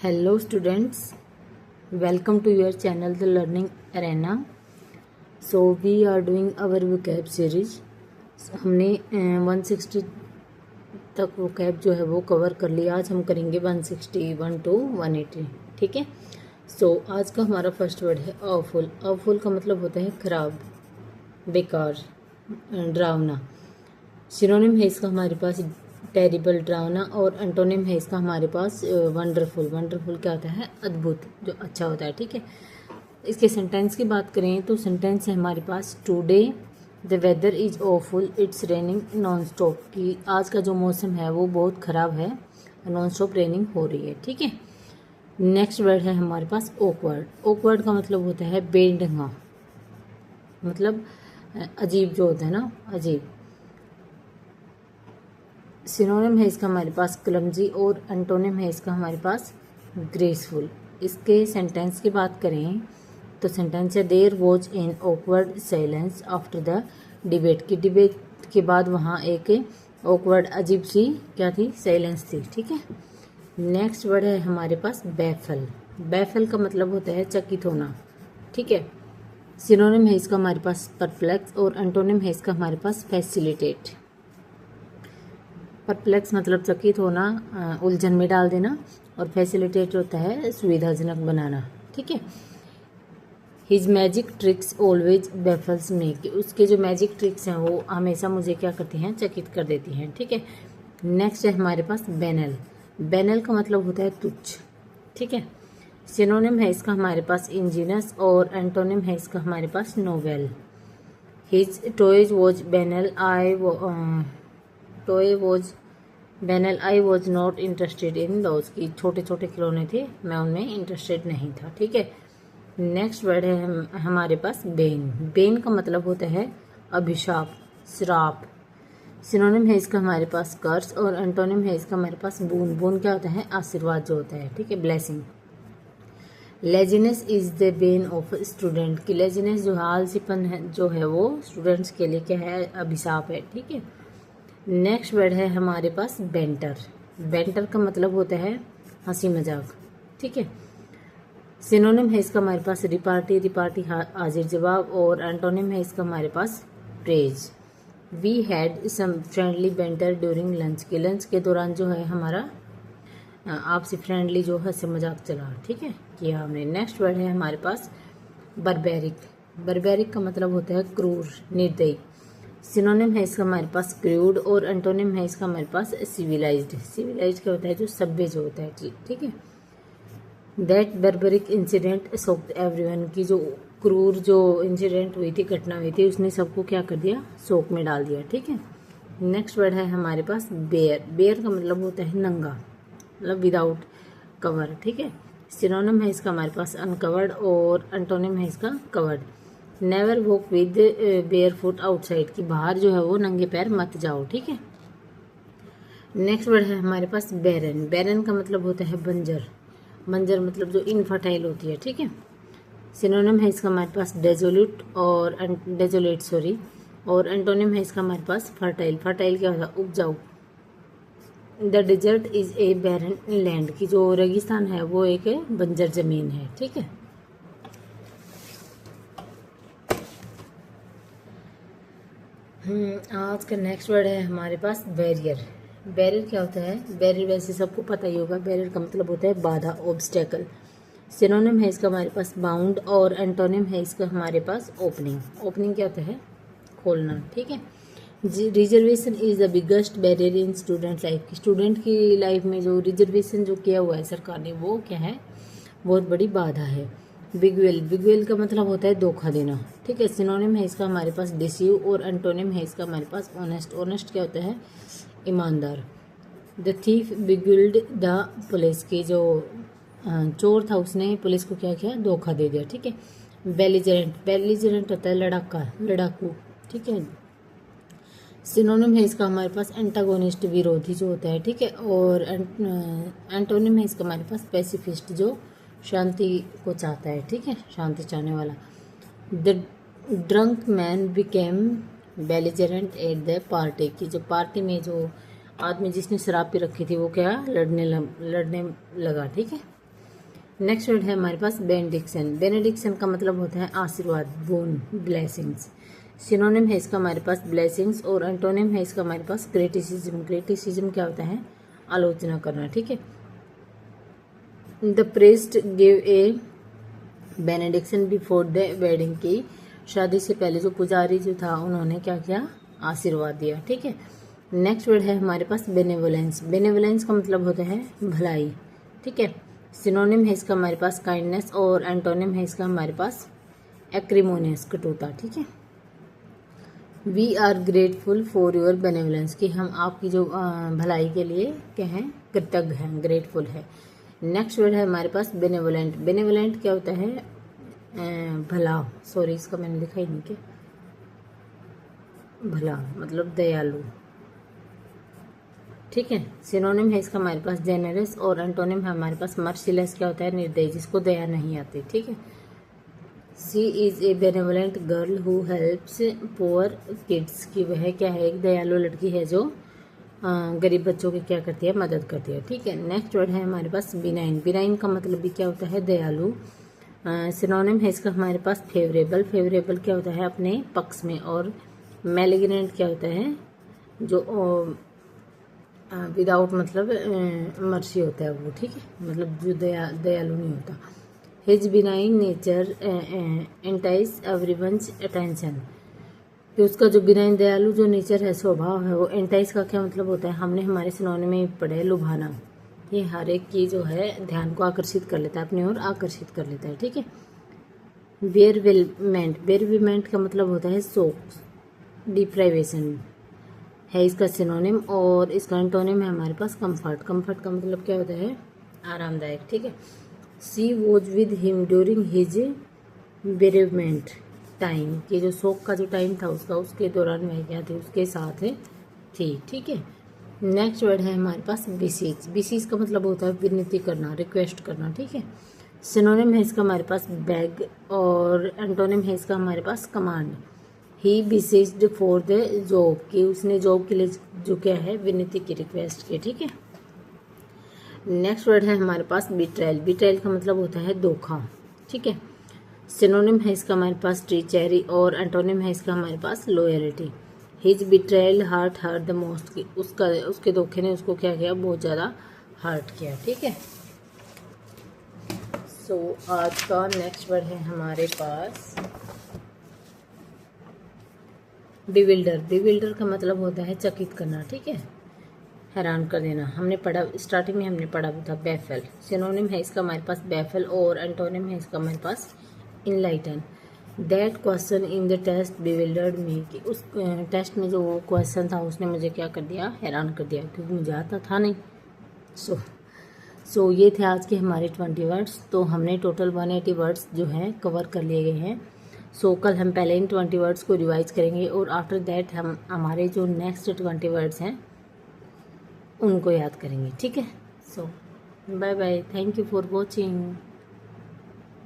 Hello students, welcome to your channel The Learning Arena. So we are doing our vocab series. हमने 160 तक vocab जो है वो cover कर लिया. आज हम करेंगे 161 to 180. ठीक है. सो आज का हमारा फर्स्ट वर्ड है awful. awful का मतलब होता है खराब, बेकार, डरावना. सिनोनिम है इसका हमारे पास टेरिबल, डरावना, और एंटोनिम है इसका हमारे पास वंडरफुल. वंडरफुल क्या होता है? अद्भुत, जो अच्छा होता है. ठीक है. इसके सेंटेंस की बात करें तो सेंटेंस है हमारे पास today the weather is awful, it's raining non stop. कि आज का जो मौसम है वो बहुत ख़राब है, नॉन स्टॉप रेनिंग हो रही है. ठीक है. नेक्स्ट वर्ड है हमारे पास ऑकवर्ड. ऑकवर्ड का मतलब होता है बेढंगा, मतलब अजीब जो होता है ना, अजीब. सिनोनिम है इसका हमारे पास क्लमजी, और एंटोनिम है इसका हमारे पास ग्रेसफुल. इसके सेंटेंस की बात करें तो सेंटेंस है there was an awkward silence after the debate. की डिबेट के बाद वहाँ एक ऑकवर्ड, अजीब सी क्या थी? साइलेंस थी. ठीक है. नेक्स्ट वर्ड है हमारे पास बैफल. बैफल का मतलब होता है चकित होना. ठीक है. सिनोनिम है इसका हमारे पास परप्लेक्स, और एंटोनिम है इसका हमारे पास फैसिलिटेट. परप्लेक्स मतलब चकित होना, उलझन में डाल देना, और फैसिलिटेट होता है सुविधाजनक बनाना. ठीक है. हिज मैजिक ट्रिक्स ऑलवेज बेफल्स मी. कि उसके जो मैजिक ट्रिक्स हैं वो हमेशा मुझे क्या करती हैं? चकित कर देती हैं. ठीक है. नेक्स्ट है हमारे पास बैनल. बैनल का मतलब होता है तुच्छ. ठीक है. सिनोनिम है इसका हमारे पास इंजीनियस, और एंटोनिम है इसका हमारे पास novel. His toys was banal, I was not interested in those. की छोटे छोटे खिलौने थे, मैं उनमें इंटरेस्टेड नहीं था. ठीक है. नेक्स्ट वर्ड है हमारे पास बेन. बेन का मतलब होता है अभिशाप, श्राप. सिनोनिम है इसका हमारे पास कर्स, और एंटोनिम है इसका हमारे पास बून. बून क्या होता है? आशीर्वाद जो होता है. ठीक है. Blessing. Laziness is the Ben of student. की लेजीनेस जो है, आलसीपन है जो है, वो स्टूडेंट्स के लिए क्या है? अभिशाप है. ठीक है. नेक्स्ट वर्ड है हमारे पास बेंटर. बेंटर का मतलब होता है हंसी मजाक. ठीक है. सिनोनिम है इसका हमारे पास रिपार्टी. रिपार्टी हाजिर जवाब, और एंटोनिम है इसका हमारे पास praise. We had some friendly banter during lunch. के लंच के दौरान जो है हमारा आपसे फ्रेंडली जो हंसी मजाक चला. ठीक है, किया हमने. नेक्स्ट वर्ड है हमारे पास बर्बेरिक. बर्बेरिक का मतलब होता है क्रूर, निर्दयी. सिनोनिम है इसका हमारे पास क्रूड, और एंटोनिम है इसका हमारे पास सिविलाइज्ड. सिविलाइज्ड क्या होता है? जो सभ्य जो होता है. ठीक है. That Barbarik incident shocked everyone. की जो क्रूर जो इंसिडेंट हुई थी, घटना हुई थी, उसने सबको क्या कर दिया? शोक में डाल दिया. ठीक है. नेक्स्ट वर्ड है हमारे पास बेयर. बेयर का मतलब होता है नंगा, मतलब विदाउट कवर. ठीक है. सिनोनिम है इसका हमारे पास अनकवर्ड, और एंटोनिम है इसका covered. Never walk with bear foot outside. की बाहर जो है वो नंगे पैर मत जाओ. ठीक है. नेक्स्ट वर्ड है हमारे पास बैरन. बैरन का मतलब होता है बंजर. बंजर मतलब जो इनफर्टाइल होती है. ठीक है. सिनोनिम है इसका हमारे पास डेजोलेट, और और एंटोनिम है इसका हमारे पास फर्टाइल. फर्टाइल क्या होता है? उपजाऊ. The dessert is a barren land. की जो रेगिस्तान है वो एक बंजर जमीन है. ठीक है. आज का नेक्स्ट वर्ड है हमारे पास बैरियर. बैरियर क्या होता है? बैरियर वैसे सबको पता ही होगा. बैरियर का मतलब होता है बाधा, ऑब्स्टेकल. सिनोनिम है इसका हमारे पास बाउंड, और एंटोनिम है इसका हमारे पास ओपनिंग. ओपनिंग क्या होता है? खोलना. ठीक है. Reservation is the biggest barrier in student life. Student की लाइफ में जो रिजर्वेशन जो किया हुआ है सरकार ने, वो क्या है? बहुत बड़ी बाधा है. बिगवेल. बिगवेल का मतलब होता है धोखा देना. ठीक है. सिनोनिम है इसका हमारे पास डिसीव, और एंटोनिम है इसका हमारे पास ऑनेस्ट. ऑनेस्ट क्या होता है? ईमानदार. The thief bewildered the police. की जो चोर था उसने पुलिस को क्या किया? धोखा दे दिया. ठीक है. बेलिजरेंट. बेलिजरेंट होता है लड़ाका, लड़ाकू. ठीक है. सिनोनिम है इसका हमारे पास एंटागोनिस्ट, विरोधी जो होता है. ठीक है. और एंटोनिम है इसका हमारे पास पैसिफिस्ट, जो शांति को चाहता है. ठीक है. शांति चाहने वाला. The drunk man became belligerent at the party. की जो पार्टी में जो आदमी जिसने शराब पी रखी थी वो क्या? लड़ने लगा. ठीक है. नेक्स्ट वर्ड है हमारे पास बेनेडिक्शन। बेनेडिक्शन का मतलब होता है आशीर्वाद, बोन, ब्लेसिंग्स। सिनोनिम है इसका हमारे पास ब्लेसिंग्स, और एंटोनिम है इसका हमारे पास क्रिटिसिज्म। क्रिटिसिज्म क्या होता है? आलोचना करना, ठीक है। The priest give a benediction before the wedding, की शादी से पहले जो पुजारी जो था उन्होंने क्या किया? आशीर्वाद दिया, ठीक है। नेक्स्ट वर्ड है हमारे पास बेनेवोलेंस। बेनेवोलेंस का मतलब होता है भलाई, ठीक है। सिनोनिम है इसका हमारे पास काइंडनेस, और एंटोनिम है इसका हमारे पास एक्रिमोनियस, कटुता, ठीक है। We are grateful for your benevolence, कि हम आपकी जो भलाई के लिए क्या हैं? कृतज्ञ हैं, ग्रेटफुल है। नेक्स्ट वर्ड है हमारे पास बेनेवोलेंट। बेनेवोलेंट क्या होता है? भला, सॉरी इसका मैंने लिखा ही नहीं, क्या भला मतलब दयालु, ठीक है। सिनोनिम है इसका हमारे पास जेनरस, और एंटोनिम है हमारे पास मर्सीलेस, क्या होता है? निर्दयी, जिसको दया नहीं आती, ठीक है। She is a benevolent girl who helps poor kids, की वह क्या है? एक दयालु लड़की है जो गरीब बच्चों की क्या करती है? मदद करती है, ठीक है। नेक्स्ट वर्ड है हमारे पास बिनाइन। बिनाइन का मतलब भी क्या होता है? दयालु। सिनोनिम है इसका हमारे पास फेवरेबल। फेवरेबल क्या होता है? अपने पक्ष में। और मैलिग्नेंट क्या होता है? जो विदाउट मतलब मर्सी होता है वो, ठीक है, मतलब जो दयालु नहीं होता। His benign nature entice everyone's attention, कि उसका जो बिनाइन दयालु जो नेचर है, स्वभाव है, वो एंटाइज का क्या मतलब होता है? हमने हमारे सिनोनिम में पढ़ा है, लुभाना। ये हर एक की जो है ध्यान को आकर्षित कर लेता है, अपनी ओर आकर्षित कर लेता है, ठीक है। बेरविलमेंट। बेरविलमेंट का मतलब होता है शोक, डिप्राइवेशन है इसका सिनोनिम, और इसका एंटोनिम है हमारे पास कंफर्ट। कंफर्ट का मतलब क्या होता है? आरामदायक, ठीक है। She was with him during his bereavement time, कि जो शोक का जो टाइम था उसका, उसके दौरान वह क्या थी? उसके साथ थी, ठीक है। नेक्स्ट वर्ड है हमारे पास बिसीज। बिसीज का मतलब होता है विनती करना, रिक्वेस्ट करना, ठीक है। सिनोनिम है इसका हमारे पास बैग, और एंटोनिम है इसका हमारे पास command. He besieged for the job, कि उसने जॉब के लिए जो क्या है? विनती की, रिक्वेस्ट की, ठीक है। नेक्स्ट वर्ड है हमारे पास बिट्रायल। बिट्रायल का मतलब होता है धोखा, ठीक है। सिनोनिम है इसका हमारे पास ट्रीचेरी, और एंटोनिम है इसका हमारे पास loyalty. His betrayal hurt the most, की उसके धोखे ने उसको क्या किया? बहुत ज़्यादा हर्ट किया, ठीक है। सो आज का नेक्स्ट वर्ड है हमारे पास बिविल्डर। बिविल्डर का मतलब होता है चकित करना, ठीक है, हैरान कर देना। हमने पढ़ा, स्टार्टिंग में हमने पढ़ा था बैफल। सिनोनिम है इसका हमारे पास बैफल, और एंटोनिम है इसका हमारे पास enlighten. That question in the test bewildered me, कि उस टेस्ट में जो वो क्वेश्चन था उसने मुझे क्या कर दिया? हैरान कर दिया, क्योंकि मुझे आता था नहीं। सो ये थे आज के हमारे 20 वर्ड्स। तो हमने टोटल 180 वर्ड्स जो हैं कवर कर लिए गए हैं। सो कल हम पहले इन 20 वर्ड्स को रिवाइज करेंगे, और आफ्टर दैट हम हमारे जो नेक्स्ट 20 वर्ड्स हैं उनको याद करेंगे, ठीक है। So bye bye, thank you for watching.